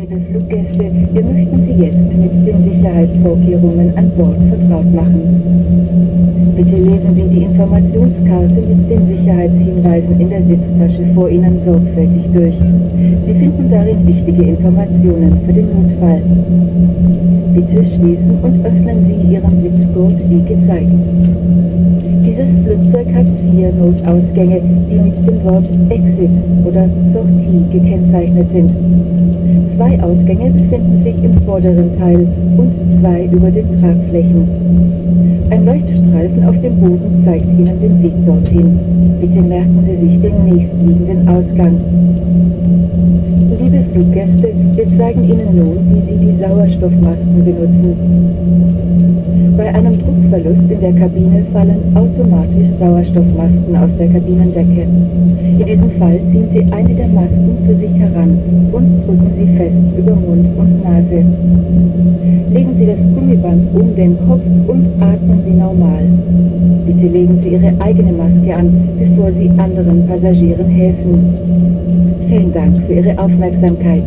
Liebe Fluggäste, wir möchten Sie jetzt mit den Sicherheitsvorkehrungen an Bord vertraut machen. Bitte lesen Sie die Informationskarte mit den Sicherheitshinweisen in der Sitztasche vor Ihnen sorgfältig durch. Sie finden darin wichtige Informationen für den Notfall. Bitte schließen und öffnen Sie Ihren Sitzgurt wie gezeigt. Dieses Flugzeug hat 4 Notausgänge, die mit dem Wort Exit oder Sortie gekennzeichnet sind. 2 Ausgänge befinden sich im vorderen Teil und 2 über den Tragflächen. Ein Leuchtstreifen auf dem Boden zeigt Ihnen den Weg dorthin. Bitte merken Sie sich den nächstliegenden Ausgang. Liebe Fluggäste, wir zeigen Ihnen nun, wie Sie die Sauerstoffmasken benutzen. Bei einem Druckverlust in der Kabine fallen automatisch Sauerstoffmasken aus der Kabinendecke. In diesem Fall ziehen Sie eine der Masken zu sich heran und drücken sie fest über Mund und Nase. Legen Sie das Gummiband um den Kopf und atmen Sie normal. Bitte legen Sie Ihre eigene Maske an, bevor Sie anderen Passagieren helfen. Vielen Dank für Ihre Aufmerksamkeit.